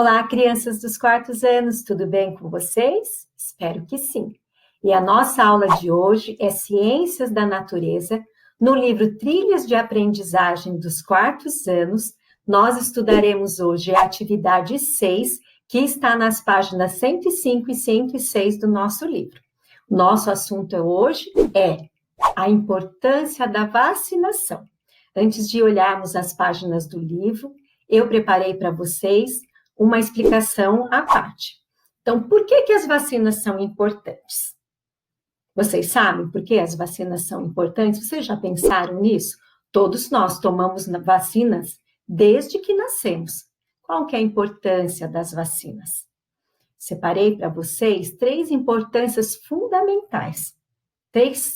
Olá, crianças dos quartos anos, tudo bem com vocês? Espero que sim. E a nossa aula de hoje é Ciências da Natureza. No livro Trilhas de Aprendizagem dos Quartos Anos, nós estudaremos hoje a atividade 6, que está nas páginas 105 e 106 do nosso livro. Nosso assunto hoje é a importância da vacinação. Antes de olharmos as páginas do livro, eu preparei para vocês uma explicação à parte. Então, por que as vacinas são importantes? Vocês sabem por que as vacinas são importantes? Vocês já pensaram nisso? Todos nós tomamos vacinas desde que nascemos. Qual que é a importância das vacinas? Separei para vocês 3 importâncias fundamentais. 3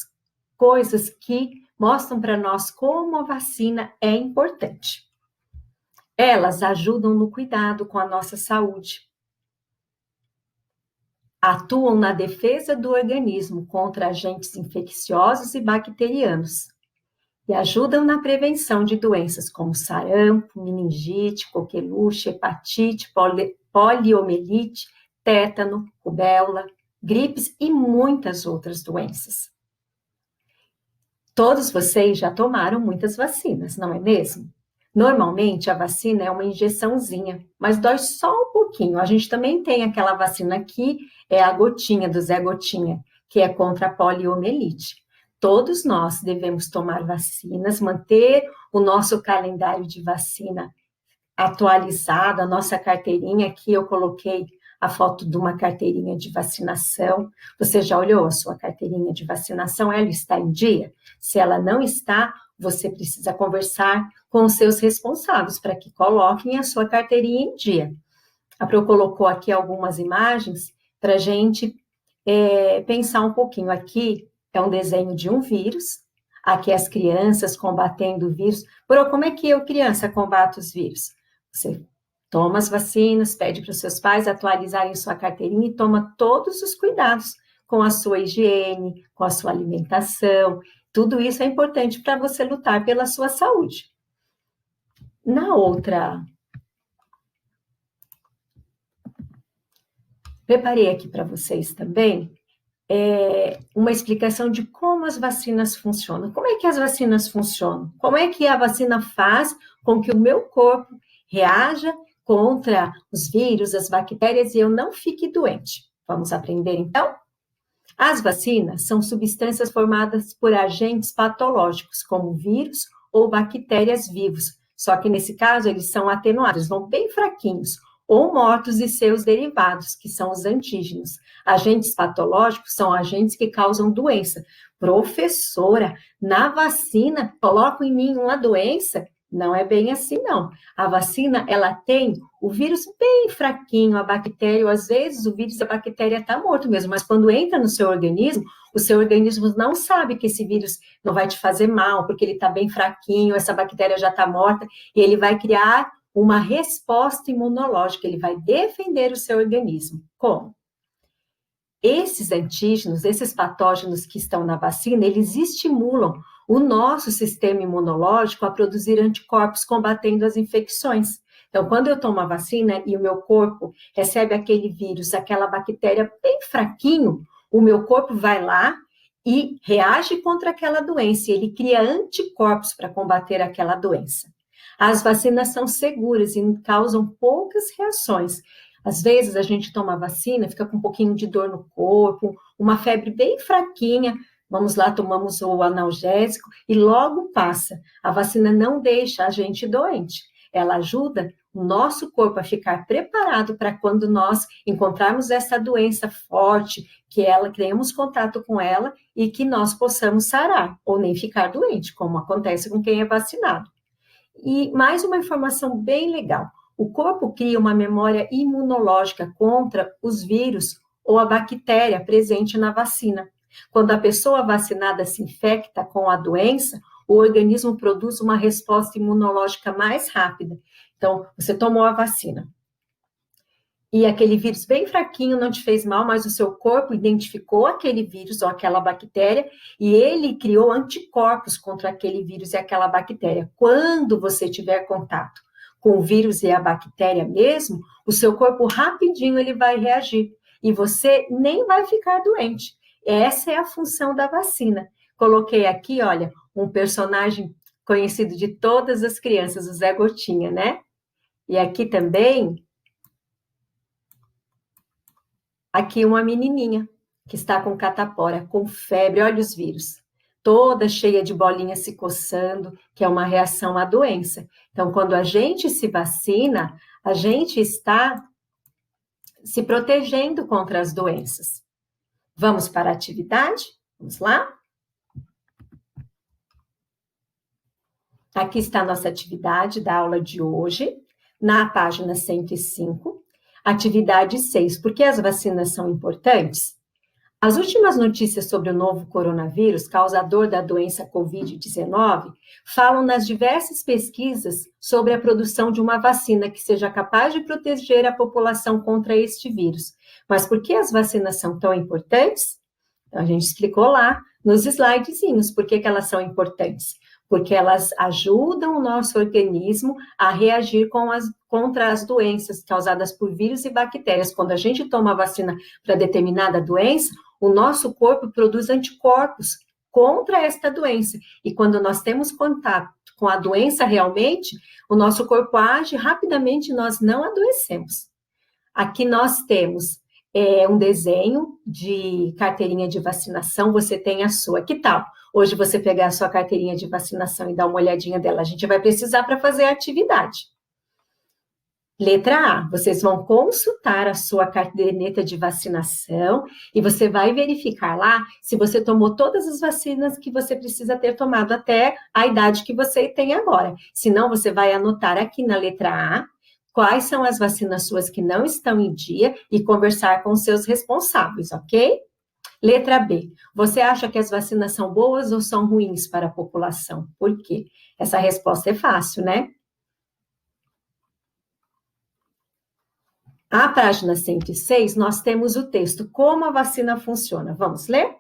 coisas que mostram para nós como a vacina é importante. Elas ajudam no cuidado com a nossa saúde. Atuam na defesa do organismo contra agentes infecciosos e bacterianos. E ajudam na prevenção de doenças como sarampo, meningite, coqueluche, hepatite, poliomielite, tétano, rubéola, gripes e muitas outras doenças. Todos vocês já tomaram muitas vacinas, não é mesmo? Normalmente, a vacina é uma injeçãozinha, mas dói só um pouquinho. A gente também tem aquela vacina aqui, é a gotinha do Zé Gotinha, que é contra a poliomielite. Todos nós devemos tomar vacinas, manter o nosso calendário de vacina atualizado, a nossa carteirinha, aqui eu coloquei a foto de uma carteirinha de vacinação. Você já olhou a sua carteirinha de vacinação? Ela está em dia? Se ela não está, você precisa conversar com os seus responsáveis para que coloquem a sua carteirinha em dia. A Pro colocou aqui algumas imagens para a gente pensar um pouquinho. Aqui é um desenho de um vírus, aqui as crianças combatendo o vírus. Pro, como é que eu, criança, combato os vírus? Você toma as vacinas, pede para os seus pais atualizarem sua carteirinha e toma todos os cuidados com a sua higiene, com a sua alimentação. Tudo isso é importante para você lutar pela sua saúde. Na outra, preparei aqui para vocês também uma explicação de como as vacinas funcionam. Como é que as vacinas funcionam? Como é que a vacina faz com que o meu corpo reaja contra os vírus, as bactérias e eu não fique doente? Vamos aprender então? As vacinas são substâncias formadas por agentes patológicos, como vírus ou bactérias vivos, só que nesse caso eles são atenuados, vão bem fraquinhos, ou mortos e seus derivados, que são os antígenos. Agentes patológicos são agentes que causam doença. Professora, na vacina, coloco em mim uma doença? Não é bem assim, não. A vacina, ela tem o vírus bem fraquinho, a bactéria, às vezes o vírus, a bactéria está morto mesmo, mas quando entra no seu organismo, o seu organismo não sabe que esse vírus não vai te fazer mal, porque ele está bem fraquinho, essa bactéria já está morta, e ele vai criar uma resposta imunológica, ele vai defender o seu organismo. Como? Esses antígenos, esses patógenos que estão na vacina, eles estimulam o nosso sistema imunológico a produzir anticorpos combatendo as infecções. Então, quando eu tomo a vacina e o meu corpo recebe aquele vírus, aquela bactéria bem fraquinho, o meu corpo vai lá e reage contra aquela doença, e ele cria anticorpos para combater aquela doença. As vacinas são seguras e causam poucas reações. Às vezes a gente toma vacina, fica com um pouquinho de dor no corpo, uma febre bem fraquinha, vamos lá, tomamos o analgésico e logo passa. A vacina não deixa a gente doente, ela ajuda o nosso corpo a ficar preparado para quando nós encontrarmos essa doença forte, que tenhamos contato com ela e que nós possamos sarar, ou nem ficar doente, como acontece com quem é vacinado. E mais uma informação bem legal, o corpo cria uma memória imunológica contra os vírus ou a bactéria presente na vacina. Quando a pessoa vacinada se infecta com a doença, o organismo produz uma resposta imunológica mais rápida. Então, você tomou a vacina e aquele vírus bem fraquinho não te fez mal, mas o seu corpo identificou aquele vírus ou aquela bactéria e ele criou anticorpos contra aquele vírus e aquela bactéria. Quando você tiver contato com o vírus e a bactéria mesmo, o seu corpo rapidinho ele vai reagir e você nem vai ficar doente. Essa é a função da vacina. Coloquei aqui, olha, um personagem conhecido de todas as crianças, o Zé Gotinha, né? E aqui também, aqui uma menininha que está com catapora, com febre, olha os vírus, toda cheia de bolinhas se coçando, que é uma reação à doença. Então, quando a gente se vacina, a gente está se protegendo contra as doenças. Vamos para a atividade? Vamos lá? Aqui está a nossa atividade da aula de hoje, na página 105, atividade 6. Por que as vacinas são importantes? As últimas notícias sobre o novo coronavírus, causador da doença Covid-19, falam nas diversas pesquisas sobre a produção de uma vacina que seja capaz de proteger a população contra este vírus. Mas por que as vacinas são tão importantes? A gente explicou lá nos slidezinhos por que elas são importantes. Porque elas ajudam o nosso organismo a reagir contra as doenças causadas por vírus e bactérias. Quando a gente toma a vacina para determinada doença, o nosso corpo produz anticorpos contra esta doença. E quando nós temos contato com a doença realmente, o nosso corpo age rapidamente e nós não adoecemos. Aqui nós temos um desenho de carteirinha de vacinação, você tem a sua. Que tal? Hoje você pegar a sua carteirinha de vacinação e dar uma olhadinha dela, a gente vai precisar para fazer a atividade. Letra A, vocês vão consultar a sua caderneta de vacinação e você vai verificar lá se você tomou todas as vacinas que você precisa ter tomado até a idade que você tem agora. Se não, você vai anotar aqui na letra A quais são as vacinas suas que não estão em dia e conversar com os seus responsáveis, ok? Letra B, você acha que as vacinas são boas ou são ruins para a população? Por quê? Essa resposta é fácil, né? A página 106, nós temos o texto, como a vacina funciona. Vamos ler?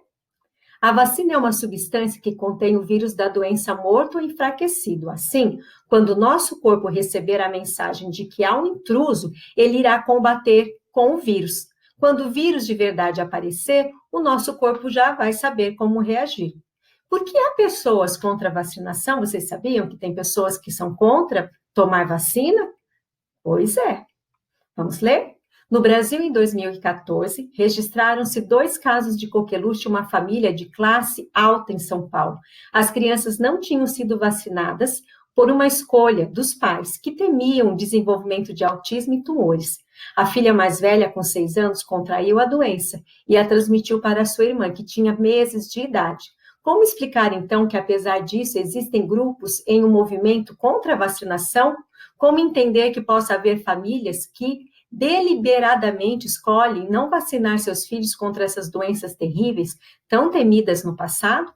A vacina é uma substância que contém o vírus da doença morto ou enfraquecido. Assim, quando o nosso corpo receber a mensagem de que há um intruso, ele irá combater com o vírus. Quando o vírus de verdade aparecer, o nosso corpo já vai saber como reagir. Por que há pessoas contra a vacinação? Vocês sabiam que tem pessoas que são contra tomar vacina? Pois é. Vamos ler? No Brasil, em 2014, registraram-se 2 casos de coqueluche em uma família de classe alta em São Paulo. As crianças não tinham sido vacinadas por uma escolha dos pais, que temiam o desenvolvimento de autismo e tumores. A filha mais velha, com 6 anos, contraiu a doença e a transmitiu para sua irmã, que tinha meses de idade. Como explicar, então, que, apesar disso, existem grupos em um movimento contra a vacinação? Como entender que possa haver famílias que deliberadamente escolhem não vacinar seus filhos contra essas doenças terríveis, tão temidas no passado?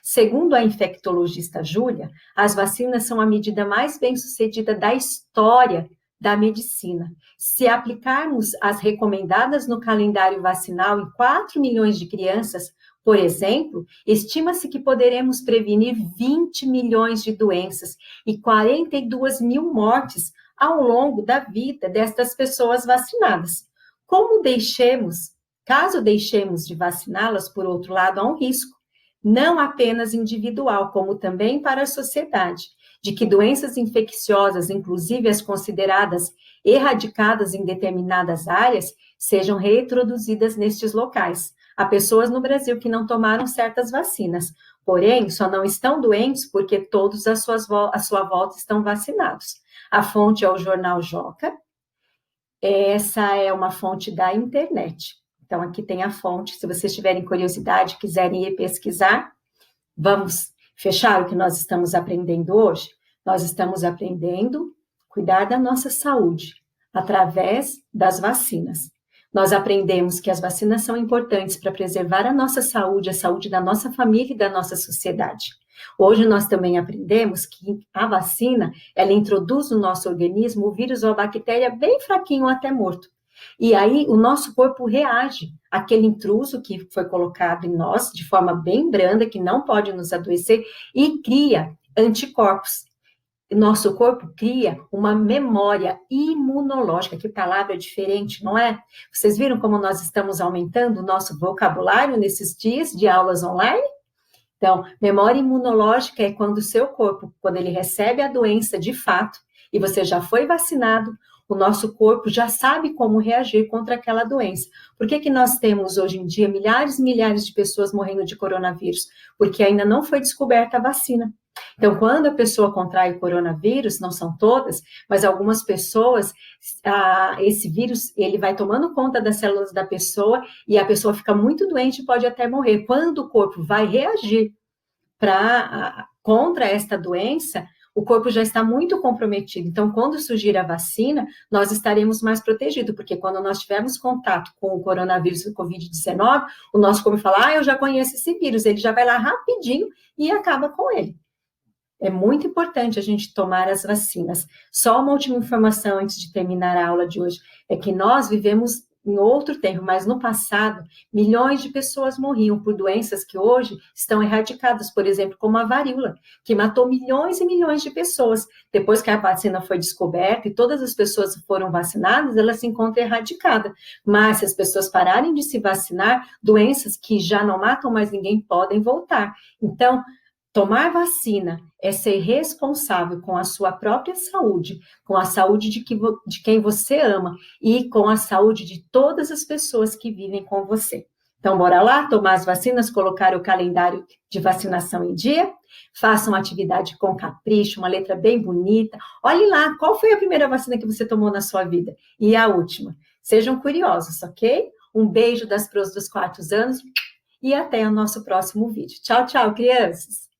Segundo a infectologista Júlia, as vacinas são a medida mais bem-sucedida da história da medicina. Se aplicarmos as recomendadas no calendário vacinal em 4 milhões de crianças, por exemplo, estima-se que poderemos prevenir 20 milhões de doenças e 42 mil mortes ao longo da vida destas pessoas vacinadas. Caso deixemos de vaciná-las, por outro lado, há um risco, não apenas individual, como também para a sociedade, de que doenças infecciosas, inclusive as consideradas erradicadas em determinadas áreas, sejam reintroduzidas nestes locais. Há pessoas no Brasil que não tomaram certas vacinas, porém, só não estão doentes porque todos à sua volta estão vacinados. A fonte é o jornal Joca. Essa é uma fonte da internet. Então, aqui tem a fonte. Se vocês tiverem curiosidade, quiserem ir pesquisar, vamos fechar o que nós estamos aprendendo hoje? Nós estamos aprendendo a cuidar da nossa saúde através das vacinas. Nós aprendemos que as vacinas são importantes para preservar a nossa saúde, a saúde da nossa família e da nossa sociedade. Hoje nós também aprendemos que a vacina, ela introduz no nosso organismo o vírus ou a bactéria bem fraquinho até morto. E aí o nosso corpo reage àquele intruso que foi colocado em nós de forma bem branda, que não pode nos adoecer, e cria anticorpos. nosso corpo cria uma memória imunológica, que palavra diferente, não é? Vocês viram como nós estamos aumentando o nosso vocabulário nesses dias de aulas online? Então, memória imunológica é quando o seu corpo, quando ele recebe a doença de fato, e você já foi vacinado, o nosso corpo já sabe como reagir contra aquela doença. Por que que nós temos hoje em dia milhares e milhares de pessoas morrendo de coronavírus? Porque ainda não foi descoberta a vacina. Então, quando a pessoa contrai o coronavírus, não são todas, mas algumas pessoas, esse vírus, ele vai tomando conta das células da pessoa e a pessoa fica muito doente e pode até morrer. Quando o corpo vai reagir contra esta doença, o corpo já está muito comprometido. Então, quando surgir a vacina, nós estaremos mais protegidos, porque quando nós tivermos contato com o coronavírus, o Covid-19, o nosso corpo fala, eu já conheço esse vírus, ele já vai lá rapidinho e acaba com ele. É muito importante a gente tomar as vacinas. Só uma última informação antes de terminar a aula de hoje, é que nós vivemos em outro tempo, mas no passado, milhões de pessoas morriam por doenças que hoje estão erradicadas, por exemplo, como a varíola, que matou milhões e milhões de pessoas. Depois que a vacina foi descoberta e todas as pessoas foram vacinadas, ela se encontra erradicada. Mas se as pessoas pararem de se vacinar, doenças que já não matam mais ninguém podem voltar. Então, tomar vacina é ser responsável com a sua própria saúde, com a saúde de quem você ama e com a saúde de todas as pessoas que vivem com você. Então, bora lá tomar as vacinas, colocar o calendário de vacinação em dia, faça uma atividade com capricho, uma letra bem bonita. Olhe lá, qual foi a primeira vacina que você tomou na sua vida? E a última. Sejam curiosos, ok? Um beijo das pros dos 4 anos e até o nosso próximo vídeo. Tchau, tchau, crianças!